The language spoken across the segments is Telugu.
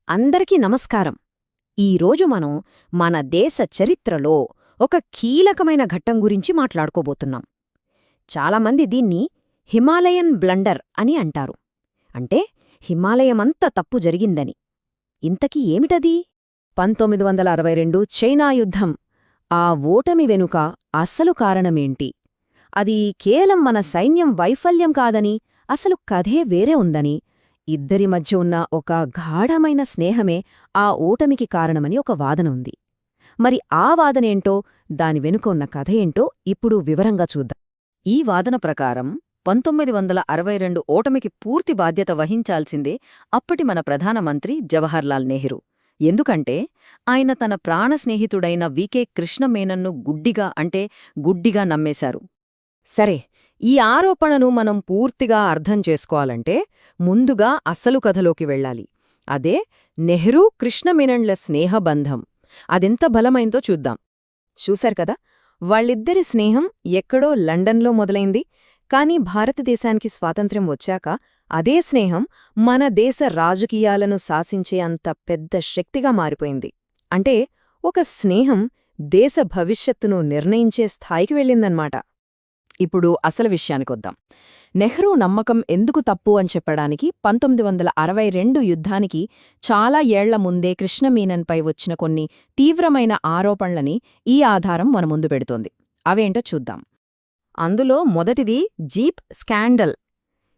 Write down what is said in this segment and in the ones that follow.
అందరికీ నమస్కారం. ఈరోజు మనం మన దేశ చరిత్రలో ఒక కీలకమైన ఘట్టం గురించి మాట్లాడుకోబోతున్నాం. చాలామంది దీన్ని హిమాలయన్ బ్లండర్ అని అంటారు. అంటే హిమాలయమంత తప్పు జరిగిందని. ఇంతకీ ఏమిటది? 1962 చైనా యుద్ధం. ఆ ఓటమి వెనుక అస్సలు కారణమేంటి? అది కేవలం మన సైన్యం వైఫల్యం కాదని, అసలు కథే వేరే ఉందని, ఇద్దరి మధ్య ఉన్న ఒక గాఢమైన స్నేహమే ఆ ఓటమికి కారణమని ఒక వాదన ఉంది. మరి ఆ వాదనేంటో, దాని వెనుక ఉన్న కథ ఏంటో ఇప్పుడు వివరంగా చూద్దాం. ఈ వాదన ప్రకారం 1962 ఓటమికి పూర్తి బాధ్యత వహించాల్సిందే అప్పటి మన ప్రధానమంత్రి జవహర్లాల్ నెహ్రూ. ఎందుకంటే ఆయన తన ప్రాణ స్నేహితుడైన వికే కృష్ణమేనన్ను గుడ్డిగా నమ్మేశారు. సరే, ఈ ఆరోపణను మనం పూర్తిగా అర్థం చేసుకోవాలంటే ముందుగా అసలు కథలోకి వెళ్ళాలి. అదే నెహ్రూ కృష్ణమేనన్ల స్నేహబంధం. అదెంత బలమైందో చూద్దాం. చూశారు కదా, వాళ్ళిద్దరి స్నేహం ఎక్కడో లండన్లో మొదలైంది. కాని భారతదేశానికి స్వాతంత్ర్యం వచ్చాక అదే స్నేహం మన దేశ రాజకీయాలను శాసించే అంత పెద్ద శక్తిగా మారిపోయింది. అంటే ఒక స్నేహం దేశ భవిష్యత్తును నిర్ణయించే స్థాయికి వెళ్ళిందన్నమాట. ఇప్పుడు అసలు విషయానికొద్దాం. నెహ్రూ నమ్మకం ఎందుకు తప్పు అని చెప్పడానికి 1962 యుద్ధానికి చాలా ఏళ్ల ముందే కృష్ణమేనన్పై వచ్చిన కొన్ని తీవ్రమైన ఆరోపణలని ఈ ఆధారం మన ముందు పెడుతోంది. అవేంటో చూద్దాం. అందులో మొదటిది జీప్ స్కాండల్.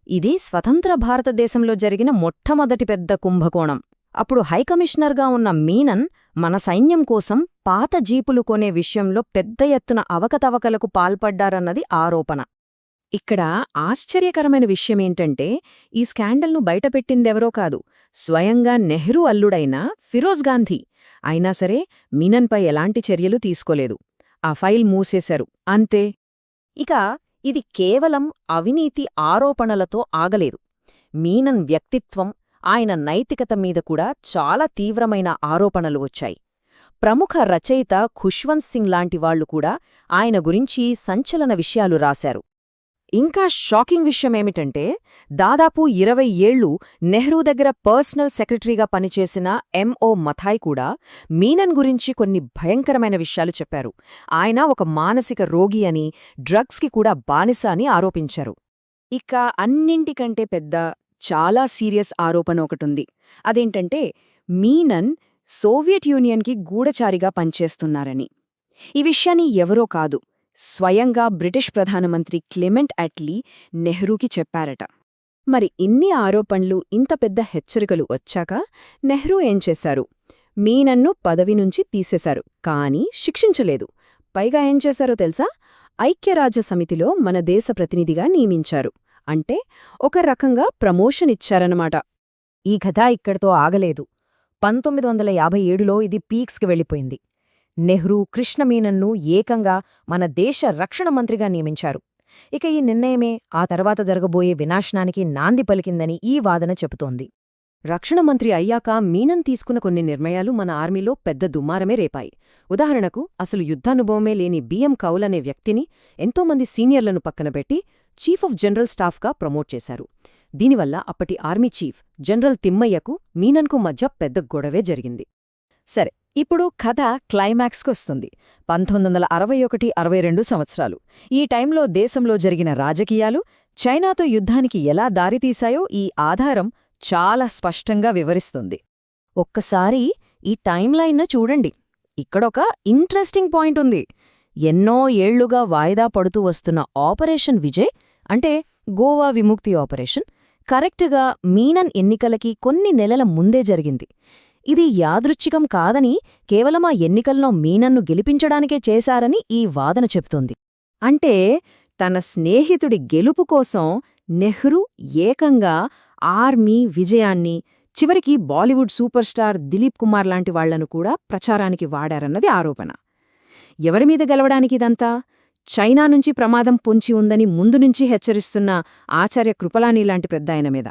ఇది స్వతంత్ర భారతదేశంలో జరిగిన మొట్టమొదటి పెద్ద కుంభకోణం. అప్పుడు హైకమిషనర్గా ఉన్న మీనన్ మన సైన్యం కోసం పాత జీపులు కొనే విషయంలో పెద్ద ఎత్తున అవకతవకలకు పాల్పడ్డారన్నది ఆరోపణ. ఇక్కడ ఆశ్చర్యకరమైన విషయమేంటంటే ఈ స్కాండల్ను బయటపెట్టిందెవరో కాదు, స్వయంగా నెహ్రూ అల్లుడైన ఫిరోజ్ గాంధీ. అయినా సరే మీనన్పై ఎలాంటి చర్యలు తీసుకోలేదు. ఆ ఫైల్ మూసేశారు, అంతే. ఇక ఇది కేవలం అవినీతి ఆరోపణలతో ఆగలేదు. మీనన్ వ్యక్తిత్వం, ఆయన నైతికత మీద కూడా చాలా తీవ్రమైన ఆరోపణలు వచ్చాయి. ప్రముఖ రచయిత ఖుష్వంత్ సింగ్ లాంటి వాళ్లు కూడా ఆయన గురించి సంచలన విషయాలు రాశారు. ఇంకా షాకింగ్ విషయమేమిటంటే దాదాపు 20 ఏళ్లు నెహ్రూ దగ్గర పర్సనల్ సెక్రటరీగా పనిచేసిన ఎంఓ మథాయ్ కూడా మీనన్ గురించి కొన్ని భయంకరమైన విషయాలు చెప్పారు. ఆయన ఒక మానసిక రోగి అని, డ్రగ్స్కి కూడా బానిస అని ఆరోపించారు. ఇక అన్నింటికంటే పెద్ద, చాలా సీరియస్ ఆరోపణ ఒకటుంది. అదేంటంటే మీనన్ సోవియట్ యూనియన్కి గూఢచారిగా పనిచేస్తున్నారని. ఈ విషయాన్ని ఎవరో కాదు, స్వయంగా బ్రిటిష్ ప్రధానమంత్రి క్లెమెంట్ అట్లీ నెహ్రూకి చెప్పారట. మరి ఇన్ని ఆరోపణలు, ఇంత పెద్ద హెచ్చరికలు వచ్చాక నెహ్రూ ఏం చేశారు? మీనన్ను పదవి నుంచి తీసేశారు, కానీ శిక్షించలేదు. పైగా ఏం చేశారో తెలుసా? ఐక్యరాజ్యసమితిలో మన దేశ ప్రతినిధిగా నియమించారు. అంటే ఒక రకంగా ప్రమోషన్ ఇచ్చారన్నమాట. ఈ కథ ఇక్కడితో ఆగలేదు. 1957లో ఇది పీక్స్కి వెళ్ళిపోయింది. నెహ్రూ కృష్ణమేనన్ను ఏకంగా మన దేశ రక్షణ మంత్రిగా నియమించారు. ఇక ఈ నిర్ణయమే ఆ తర్వాత జరగబోయే వినాశనానికి నాంది పలికిందని ఈ వాదన చెబుతోంది. రక్షణ మంత్రి అయ్యాక మీనన్ తీసుకున్న కొన్ని నిర్ణయాలు మన ఆర్మీలో పెద్ద దుమారమే రేపాయి. ఉదాహరణకు, అసలు యుద్ధానుభవమే లేని బిఎం కౌల్ అనే వ్యక్తిని ఎంతోమంది సీనియర్లను పక్కనబెట్టి చీఫ్ ఆఫ్ జనరల్ స్టాఫ్గా ప్రమోట్ చేశారు. దీనివల్ల అప్పటి ఆర్మీ చీఫ్ జనరల్ తిమ్మయ్యకు మీనన్కు మధ్య పెద్ద గొడవే జరిగింది. సరే, ఇప్పుడు కథ క్లైమాక్స్కొస్తుంది. 1961-62 సంవత్సరాలు. ఈ టైంలో దేశంలో జరిగిన రాజకీయాలు, చైనాతో యుద్ధానికి ఎలా దారితీశాయో ఈ ఆధారం చాలా స్పష్టంగా వివరిస్తుంది. ఒక్కసారి ఈ టైంలైన్ను చూడండి. ఇక్కడొక ఇంట్రెస్టింగ్ పాయింట్ ఉంది. ఎన్నో ఏళ్లుగా వాయిదా పడుతూ వస్తున్న ఆపరేషన్ విజయ్, అంటే గోవా విముక్తి ఆపరేషన్, కరెక్టుగా మీనన్ ఎన్నికలకి కొన్ని నెలల ముందే జరిగింది. ఇది యాదృచ్ఛికం కాదని, కేవలం ఆ ఎన్నికల్లో మీనన్ను గెలిపించడానికే చేశారని ఈ వాదన చెబుతోంది. అంటే తన స్నేహితుడి గెలుపు కోసం నెహ్రూ ఏకంగా ఆర్మీ విజయాన్ని, చివరికి బాలీవుడ్ సూపర్ స్టార్ దిలీప్ కుమార్ లాంటి వాళ్లను కూడా ప్రచారానికి వాడారన్నది ఆరోపణ. ఎవరిమీద గెలవడానికిదంతా? చైనా నుంచి ప్రమాదం పొంచి ఉందని ముందునుంచి హెచ్చరిస్తున్న ఆచార్య కృపలానీ లాంటి పెద్దాయన మీద.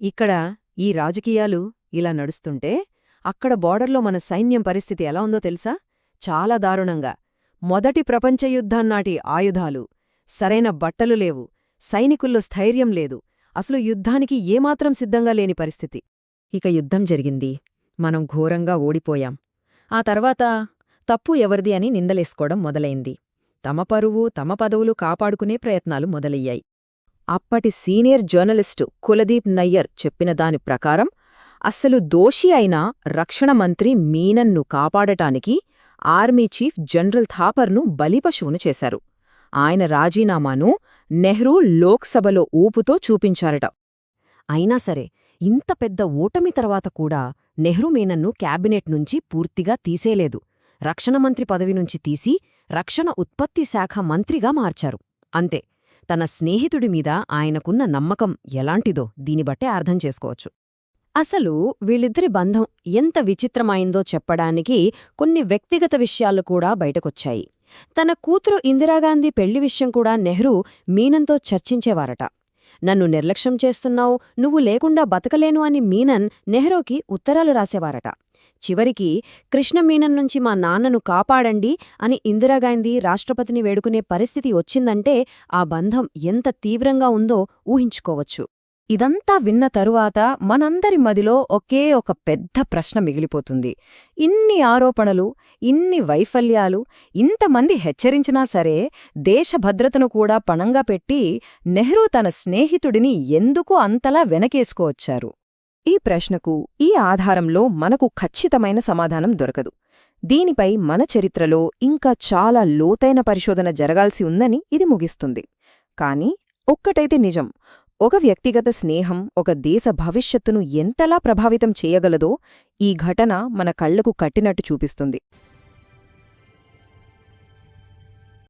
ఇక్కడ ఈ రాజకీయాలు ఇలా నడుస్తుంటే అక్కడ బోర్డర్లో మన సైన్యం పరిస్థితి ఎలా ఉందో తెలుసా? చాలా దారుణంగా. మొదటి ప్రపంచ యుద్ధాన్నాటి ఆయుధాలు, సరైన బట్టలు లేవు, సైనికుల్లో స్థైర్యం లేదు, అసలు యుద్ధానికి ఏమాత్రం సిద్ధంగా లేని పరిస్థితి. ఇక యుద్ధం జరిగింది. మనం ఘోరంగా ఓడిపోయాం. ఆ తర్వాత తప్పు ఎవరిది అని నిందలేసుకోవడం మొదలైంది. తమ పరువు, తమ పదవులు కాపాడుకునే ప్రయత్నాలు మొదలయ్యాయి. అప్పటి సీనియర్ జర్నలిస్టు కులదీప్ నయ్యర్ చెప్పిన దాని ప్రకారం అస్సలు దోషి అయిన రక్షణ మంత్రి మీనన్ను కాపాడటానికి ఆర్మీ చీఫ్ జనరల్ థాపర్ను బలిపశువును చేశారు. ఆయన రాజీనామాను నెహ్రూ లోక్సభలో ఊపుతో చూపించారట. అయినా సరే, ఇంత పెద్ద ఓటమి తర్వాత కూడా నెహ్రూ మీనన్ను క్యాబినెట్ నుంచి పూర్తిగా తీసేలేదు. రక్షణ మంత్రి పదవి నుంచి తీసి రక్షణ ఉత్పత్తి శాఖ మంత్రిగా మార్చారు. అంతే. తన స్నేహితుడి మీద ఆయనకున్న నమ్మకం ఎలాంటిదో దీనిబట్టే అర్థం చేసుకోవచ్చు. అసలు వీళ్ళిద్దరి బంధం ఎంత విచిత్రమైందో చెప్పడానికి కొన్ని వ్యక్తిగత విషయాలు కూడా బయటకొచ్చాయి. తన కూతురు ఇందిరాగాంధీ పెళ్లి విషయం కూడా నెహ్రూ మీనన్తో చర్చించేవారట. నన్ను నిర్లక్ష్యం చేస్తున్నావు, నువ్వు లేకుండా బతకలేను అని మీనన్ నెహ్రూకి ఉత్తరాలు రాసేవారట. చివరికి కృష్ణ మీనన్ నుంచి మా నాన్నను కాపాడండి అని ఇందిరాగాంధీ రాష్ట్రపతిని వేడుకునే పరిస్థితి వచ్చిందంటే ఆ బంధం ఎంత తీవ్రంగా ఉందో ఊహించుకోవచ్చు. ఇదంతా విన్న తరువాత మనందరి మదిలో ఒకే ఒక పెద్ద ప్రశ్న మిగిలిపోతుంది. ఇన్ని ఆరోపణలు, ఇన్ని వైఫల్యాలు, ఇంతమంది హెచ్చరించినా సరే దేశ భద్రతను కూడా పణంగా పెట్టి నెహ్రూ తన స్నేహితుడిని ఎందుకు అంతలా వెనకేసుకోవచ్చారు? ఈ ప్రశ్నకు ఈ ఆధారంలో మనకు ఖచ్చితమైన సమాధానం దొరకదు. దీనిపై మన చరిత్రలో ఇంకా చాలా లోతైన పరిశోధన జరగాల్సి ఉందని ఇది ముగిస్తుంది. కాని ఒక్కటైతే నిజం, ఒక వ్యక్తిగత స్నేహం ఒక దేశ భవిష్యత్తును ఎంతలా ప్రభావితం చేయగలదో ఈ ఘటన మన కళ్లకు కట్టినట్టు చూపిస్తుంది.